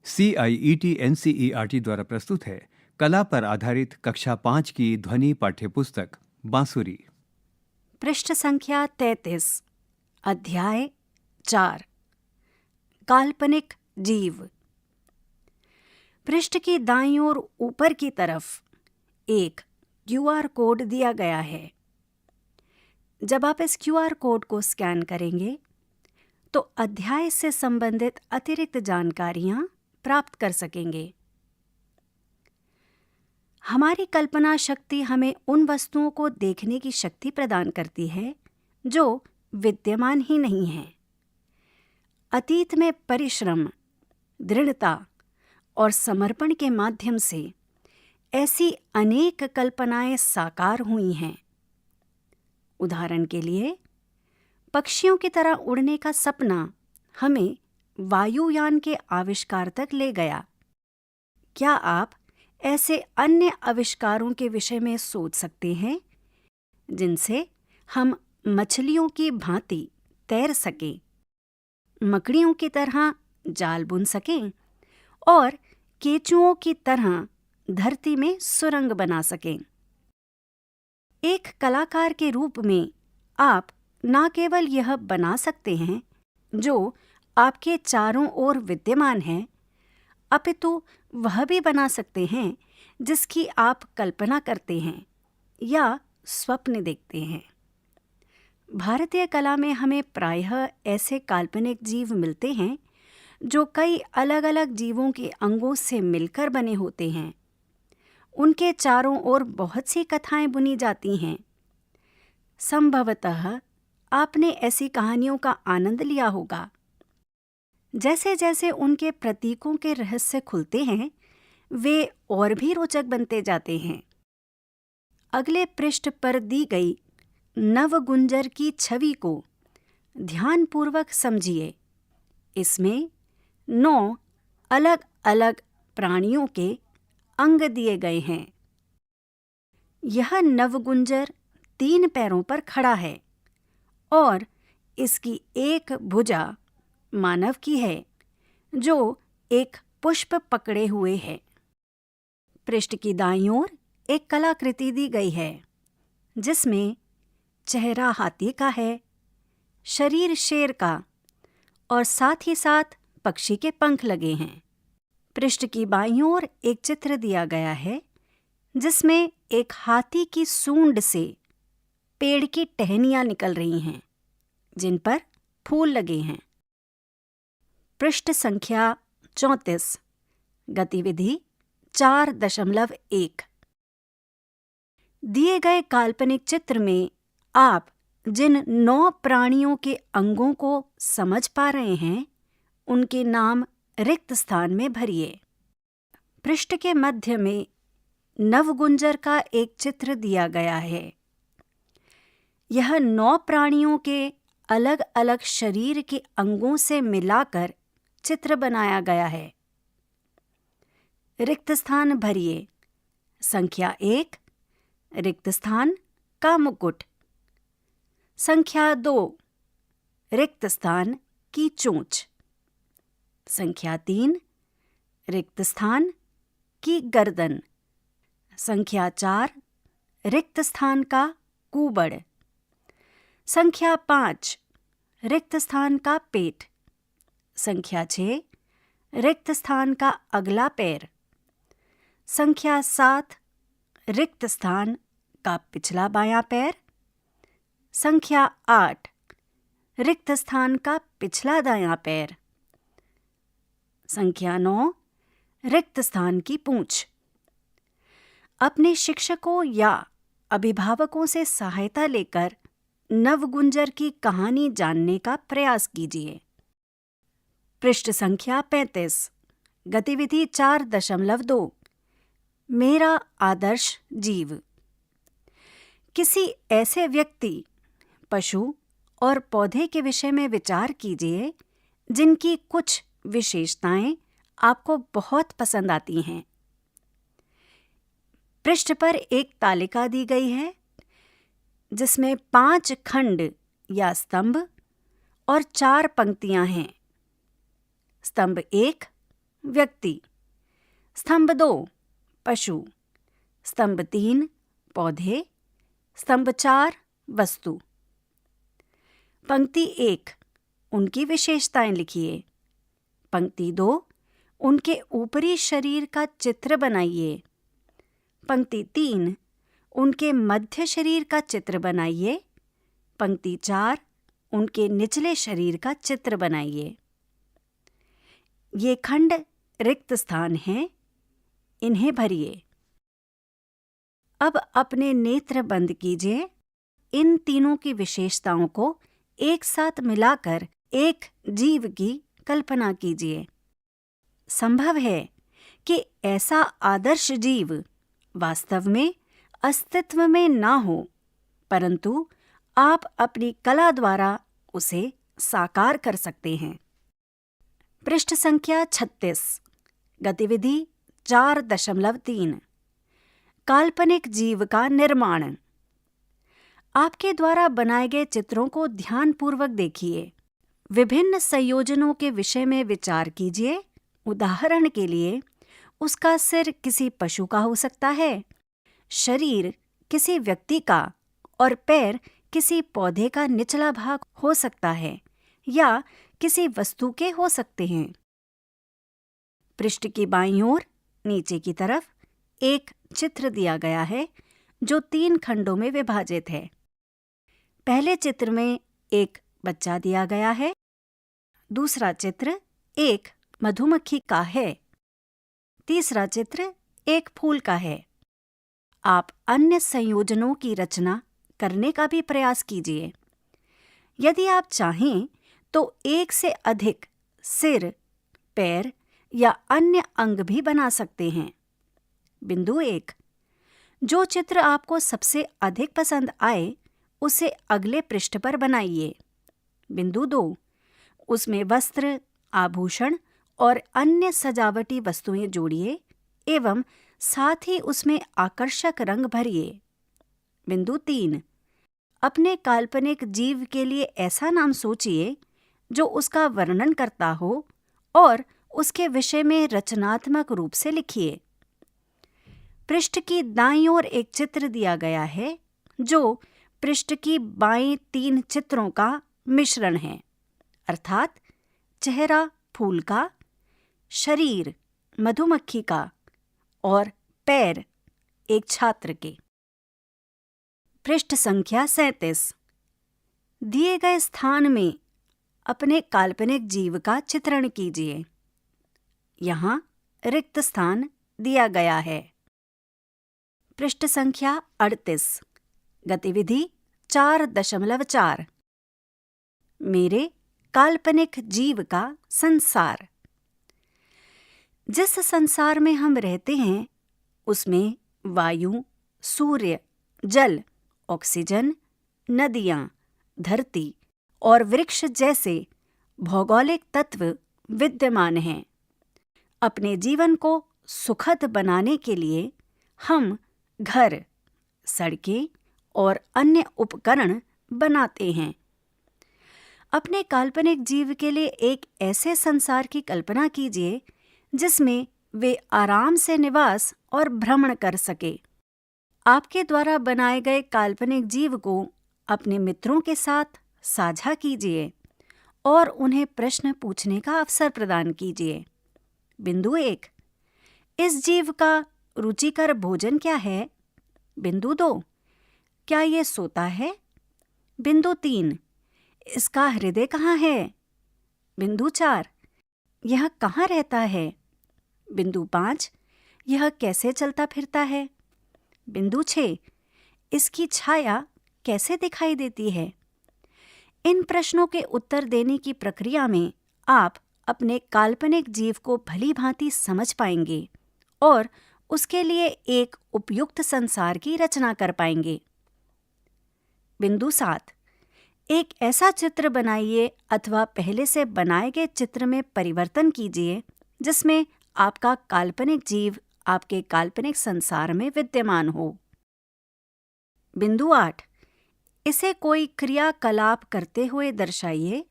CIET-NCERT द्वारा प्रस्तुत है कला पर आधारित कक्षा 5 की ध्वनि पाठ्यपुस्तक बांसुरी। पृष्ठ संख्या 33, अध्याय 4, काल्पनिक जीव। पृष्ठ की दाईं ओर ऊपर की तरफ एक QR कोड दिया गया है। जब आप इस QR कोड को स्कैन करेंगे तो अध्याय से संबंधित अतिरिक्त जानकारियां प्राप्त कर सकेंगे। हमारी कल्पना शक्ति हमें उन वस्तुओं को देखने की शक्ति प्रदान करती है जो विद्यमान ही नहीं हैं। अतीत में परिश्रम, दृढ़ता और समर्पण के माध्यम से ऐसी अनेक कल्पनाएं साकार हुई हैं। उदाहरण के लिए, पक्षियों की तरह उड़ने का सपना हमें वायुयान के आविष्कार तक ले गया। क्या आप ऐसे अन्य आविष्कारों के विषय में सोच सकते हैं जिनसे हम मछलियों की भांति तैर सकें, मकड़ियों की तरह जाल बुन सकें और केंचुओं की तरह धरती में सुरंग बना सकें? एक कलाकार के रूप में आप न केवल यह बना सकते हैं जो आपके चारों ओर विद्यमान है, अपितु वह भी बना सकते हैं जिसकी आप कल्पना करते हैं या स्वप्न देखते हैं। भारतीय कला में हमें प्रायः ऐसे काल्पनिक जीव मिलते हैं जो कई अलग अलग जीवों के अंगों से मिलकर बने होते हैं। उनके चारों ओर बहुत सी कथाएं बुनी जाती हैं। संभवतः आपने ऐसी कहानियों का आनंद लिया होगा। जैसे जैसे उनके प्रतीकों के रहस्य खुलते हैं, वे और भी रोचक बनते जाते हैं। अगले पृष्ठ पर दी गई नवगुंजर की छवि को ध्यानपूर्वक समझिए। इसमें 9 अलग अलग प्राणियों के अंग दिए गए हैं। यह नवगुंजर 3 पैरों पर खड़ा है और इसकी एक भुजा मानव की है जो एक पुष्प पकड़े हुए है। पृष्ठ की दाईं ओर एक कलाकृति दी गई है जिसमें चेहरा हाथी का है, शरीर शेर का और साथ ही साथ पक्षी के पंख लगे हैं। पृष्ठ की बाईं ओर एक चित्र दिया गया है जिसमें एक हाथी की सूंड से पेड़ की टहनियां निकल रही हैं जिन पर फूल लगे हैं। पृष्ठ संख्या 34, गतिविधि 4.1। दिए गए काल्पनिक चित्र में आप जिन 9 प्राणियों के अंगों को समझ पा रहे हैं उनके नाम रिक्त स्थान में भरिए। पृष्ठ के मध्य में नवगुंजर का एक चित्र दिया गया है। यह 9 प्राणियों के अलग अलग शरीर के अंगों से मिलाकर चित्र बनाया गया है। रिक्त स्थान भरिए। संख्या 1, रिक्त स्थान का मुकुट। संख्या 2, रिक्त स्थान की चोंच। संख्या 3, रिक्त स्थान की गर्दन। संख्या 4, रिक्त स्थान का कूबड़। संख्या 5, रिक्त स्थान का पेट। संख्या 6, रिक्त स्थान का अगला पैर। संख्या 7, रिक्त स्थान का पिछला बायां पैर। संख्या 8, रिक्त स्थान का पिछला दायां पैर। संख्या 9, रिक्त स्थान की पूंछ। अपने शिक्षकों या अभिभावकों से सहायता लेकर नवगुंजर की कहानी जानने का प्रयास कीजिए। पृष्ठ संख्या 35, गतिविधि 4.2। मेरा आदर्श जीव। किसी ऐसे व्यक्ति, पशु और पौधे के विषय में विचार कीजिए जिनकी कुछ विशेषताएं आपको बहुत पसंद आती हैं। पृष्ठ पर एक तालिका दी गई है जिसमें 5 खंड या स्तंभ और 4 पंक्तियां हैं। स्तंभ 1 व्यक्ति। स्तंभ 2 पशु। स्तंभ 3 पौधे। स्तंभ 4 वस्तु। पंक्ति 1 उनकी विशेषताएं लिखिए। पंक्ति 2 उनके ऊपरी शरीर का चित्र बनाइए। पंक्ति 3 उनके मध्य शरीर का चित्र बनाइए। पंक्ति 4 उनके निचले शरीर का चित्र बनाइए। ये खंड रिक्त स्थान हैं, इन्हें भरिए। अब अपने नेत्र बंद कीजिए। इन तीनों की विशेषताओं को एक साथ मिलाकर एक जीव की कल्पना कीजिए। संभव है कि ऐसा आदर्श जीव वास्तव में अस्तित्व में ना हो, परंतु आप अपनी कला द्वारा उसे साकार कर सकते हैं। पृष्ठ संख्या 36 गतिविधि 4.3 काल्पनिक जीव का निर्माण। आपके द्वारा बनाए गए चित्रों को ध्यानपूर्वक देखिए। विभिन्न संयोजनों के विषय में विचार कीजिए। उदाहरण के लिए, उसका सिर किसी पशु का हो सकता है, शरीर किसी व्यक्ति का और पैर किसी पौधे का निचला भाग हो सकता है या किसी वस्तु के हो सकते हैं। पृष्ठ की बाईं ओर नीचे की तरफ एक चित्र दिया गया है जो 3 खंडों में विभाजित है। पहले चित्र में एक बच्चा दिया गया है। दूसरा चित्र एक मधुमक्खी का है। तीसरा चित्र एक फूल का है। आप अन्य संयोजनों की रचना करने का भी प्रयास कीजिए। यदि आप चाहें तो एक से अधिक सिर, पैर या अन्य अंग भी बना सकते हैं। बिंदु 1 जो चित्र आपको सबसे अधिक पसंद आए उसे अगले पृष्ठ पर बनाइए। बिंदु 2 उसमें वस्त्र, आभूषण और अन्य सजावटी वस्तुएं जोड़िए एवं साथ ही उसमें आकर्षक रंग भरिए। बिंदु 3 अपने काल्पनिक जीव के लिए ऐसा नाम सोचिए जो उसका वर्णन करता हो और उसके विषय में रचनात्मक रूप से लिखिए। पृष्ठ की दाईं ओर एक चित्र दिया गया है जो पृष्ठ की बाएं 3 चित्रों का मिश्रण है, अर्थात चेहरा फूल का, शरीर मधुमक्खी का और पैर एक छात्र के। पृष्ठ संख्या 37 दिए गए स्थान में अपने काल्पनिक जीव का चित्रण कीजिए। यहाँ रिक्त स्थान दिया गया है। पृष्ठ संख्या 38 गतिविधि 4.4 मेरे काल्पनिक जीव का संसार। जिस संसार में हम रहते हैं उसमें वायु, सूर्य, जल, ऑक्सीजन, नदियाँ, धरती और वृक्ष जैसे भौगोलिक तत्व विद्यमान हैं। अपने जीवन को सुखद बनाने के लिए हम घर, सड़कें और अन्य उपकरण बनाते हैं। अपने काल्पनिक जीव के लिए एक ऐसे संसार की कल्पना कीजिए जिसमें वे आराम से निवास और भ्रमण कर सके। आपके द्वारा बनाए गए काल्पनिक जीव को अपने मित्रों के साथ साझा कीजिए और उन्हें प्रश्न पूछने का अवसर प्रदान कीजिए। बिंदु 1 इस जीव का रुचिकर भोजन क्या है? बिंदु 2 क्या ये सोता है? बिंदु 3 इसका हृदय कहाँ है? बिंदु 4 यह कहाँ रहता है? बिंदु 5 यह कैसे चलता फिरता है? बिंदु 6 इसकी छाया कैसे दिखाई देती है? इन प्रश्नों के उत्तर देने की प्रक्रिया में आप अपने काल्पनिक जीव को भली भांति समझ पाएंगे और उसके लिए एक उपयुक्त संसार की रचना कर पाएंगे। बिंदु 7 एक ऐसा चित्र बनाइए अथवा पहले से बनाए गए चित्र में परिवर्तन कीजिए जिसमें आपका काल्पनिक जीव आपके काल्पनिक संसार में विद्यमान हो। बिंदु 8 इसे कोई क्रियाकलाप करते हुए दर्शाइए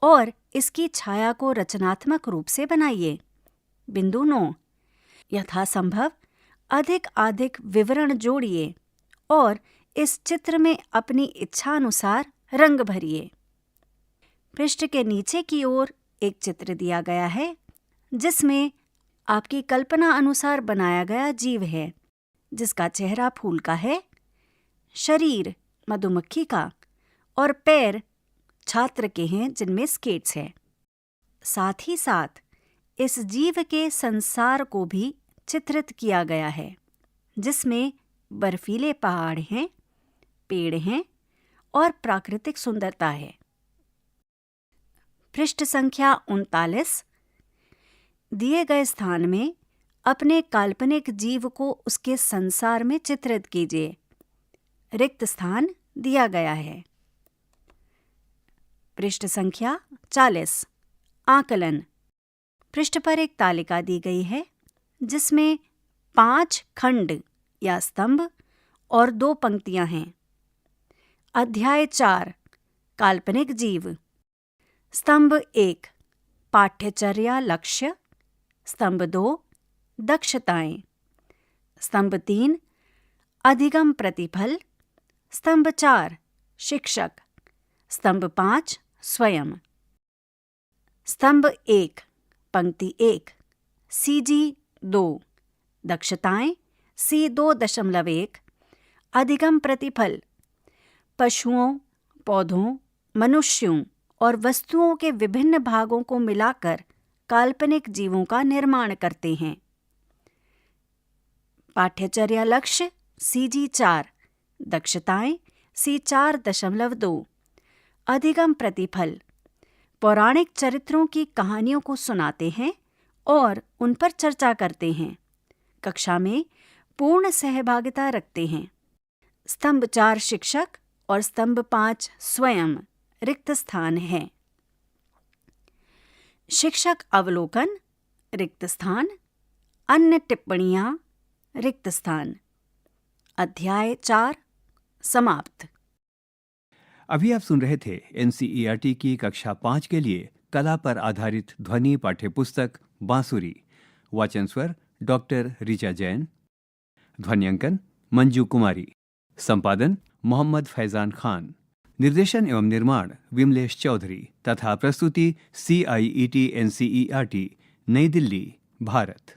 और इसकी छाया को रचनात्मक रूप से बनाइए। बिंदु 9, यथासंभव अधिक विवरण जोड़िए और इस चित्र में अपनी इच्छानुसार रंग भरिए। पृष्ठ के नीचे की ओर एक चित्र दिया गया है जिसमें आपकी कल्पना अनुसार बनाया गया जीव है, जिसका चेहरा फूल का है, शरीर मधुमक्खी का और पैर छात्र के हैं जिनमें स्केट्स है। साथ ही साथ इस जीव के संसार को भी चित्रित किया गया है, जिसमें बर्फीले पहाड़ हैं, पेड़ हैं और प्राकृतिक सुंदरता है। पृष्ठ संख्या 39, दिए गए स्थान में अपने काल्पनिक जीव को उसके संसार में चित्रित कीजिए। रिक्त स्थान दिया गया है। पृष्ठ संख्या 40, आकलन। पृष्ठ पर एक तालिका दी गई है जिसमें 5 खंड या स्तंभ और 2 पंक्तियां हैं। अध्याय 4, काल्पनिक जीव। स्तंभ 1, पाठ्यचर्या लक्ष्य। स्तंभ 2, दक्षताएं। स्तंभ 3, अधिगम प्रतिफल। स्तंभ 4, शिक्षक। स्तंभ 5, स्वयं। स्तंभ 1, पंक्ति 1, CG 2, दक्षताएं C2.1, अधिगम प्रतिफल, पशुओं, पौधों, मनुष्यों और वस्तुओं के विभिन्न भागों को मिलाकर काल्पनिक जीवों का निर्माण करते हैं। पाठ्यचर्या लक्ष्य CG 4, दक्षताएं C4.2, अधिगम प्रतिफल, पौराणिक चरित्रों की कहानियों को सुनाते हैं और उन पर चर्चा करते हैं। कक्षा में पूर्ण सहभागिता रखते हैं। स्तंभ 4, शिक्षक और स्तंभ 5, स्वयं, रिक्त स्थान है। शिक्षक अवलोकन, रिक्त स्थान। अन्य टिप्पणियां, रिक्त स्थान। अध्याय 4 समाप्त। अभी आप सुन रहे थे NCERT की कक्षा 5 के लिए कला पर आधारित ध्वनि पाठ्यपुस्तक बांसुरी। वाचन स्वर डॉक्टर ऋचा जैन। ध्वन्यांकन मंजू कुमारी। संपादन मोहम्मद फैजान खान। निर्देशन एवं निर्माण विमलेश चौधरी तथा प्रस्तुति CIET NCERT नई दिल्ली, भारत।